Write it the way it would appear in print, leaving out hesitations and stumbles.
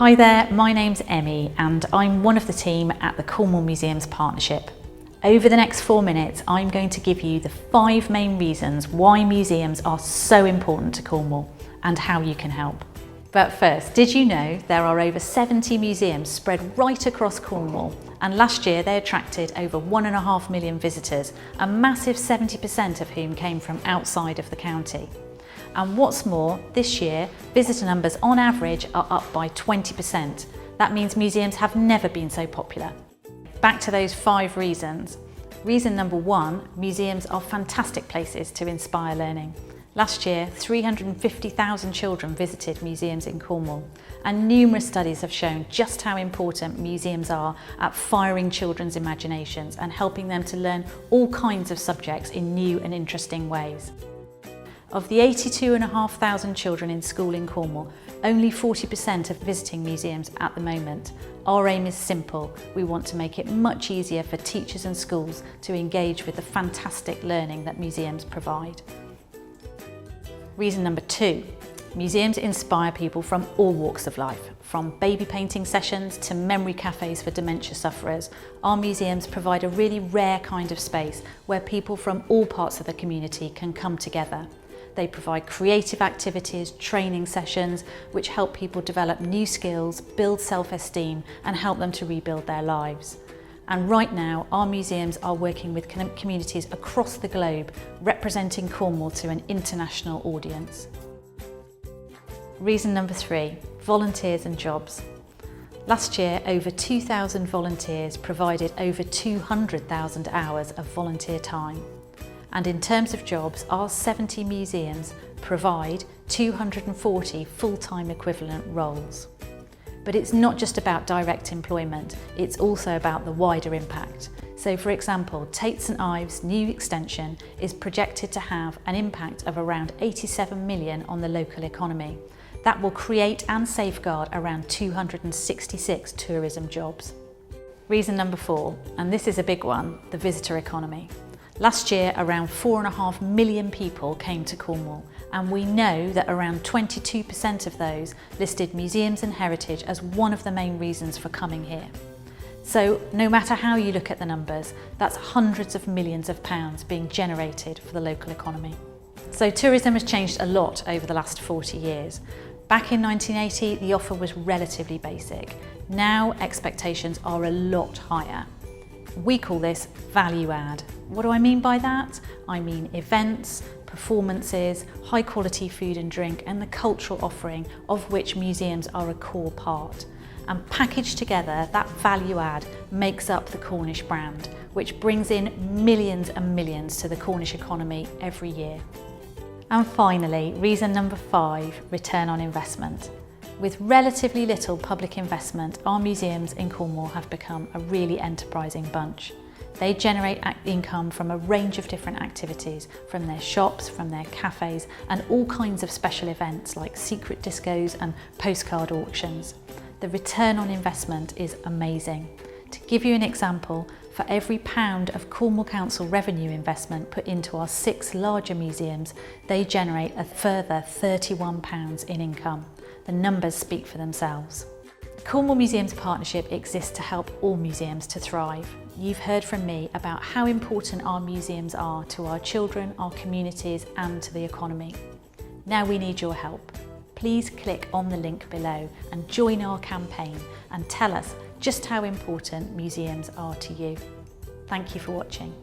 Hi there, my name's Emmy and I'm one of the team at the Cornwall Museums Partnership. Over the next 4 minutes, I'm going to give you the 5 main reasons why museums are so important to Cornwall and how you can help. But first, did you know there are over 70 museums spread right across Cornwall, and last year they attracted over 1.5 million visitors, a massive 70% of whom came from outside of the county. And what's more, this year, visitor numbers on average are up by 20%. That means museums have never been so popular. Back to those 5 reasons. Reason number 1, museums are fantastic places to inspire learning. Last year, 350,000 children visited museums in Cornwall, and numerous studies have shown just how important museums are at firing children's imaginations and helping them to learn all kinds of subjects in new and interesting ways. Of the 82,500 children in school in Cornwall, only 40% are visiting museums at the moment. Our aim is simple. We want to make it much easier for teachers and schools to engage with the fantastic learning that museums provide. Reason number 2, museums inspire people from all walks of life. From baby painting sessions to memory cafes for dementia sufferers, our museums provide a really rare kind of space where people from all parts of the community can come together. They provide creative activities, training sessions, which help people develop new skills, build self-esteem, and help them to rebuild their lives. And right now, our museums are working with communities across the globe, representing Cornwall to an international audience. Reason number 3, volunteers and jobs. Last year, over 2,000 volunteers provided over 200,000 hours of volunteer time. And in terms of jobs, our 70 museums provide 240 full-time equivalent roles. But it's not just about direct employment, it's also about the wider impact. So for example, Tate St Ives' new extension is projected to have an impact of around 87 million on the local economy. That will create and safeguard around 266 tourism jobs. Reason number 4, and this is a big one, the visitor economy. Last year, around 4.5 million people came to Cornwall, and we know that around 22% of those listed museums and heritage as one of the main reasons for coming here. So no matter how you look at the numbers, that's hundreds of millions of pounds being generated for the local economy. So tourism has changed a lot over the last 40 years. Back in 1980, the offer was relatively basic. Now expectations are a lot higher. We call this value add. What do I mean by that? I mean events, performances, high quality food and drink, and the cultural offering of which museums are a core part. And packaged together, that value add makes up the Cornish brand, which brings in millions and millions to the Cornish economy every year. And finally, reason number 5, return on investment. With relatively little public investment, our museums in Cornwall have become a really enterprising bunch. They generate income from a range of different activities, from their shops, from their cafes, and all kinds of special events like secret discos and postcard auctions. The return on investment is amazing. To give you an example, for every £1 of Cornwall Council revenue investment put into our 6 larger museums, they generate a further £31 in income. The numbers speak for themselves. Cornwall Museums Partnership exists to help all museums to thrive. You've heard from me about how important our museums are to our children, our communities, and to the economy. Now we need your help. Please click on the link below and join our campaign and tell us just how important museums are to you. Thank you for watching.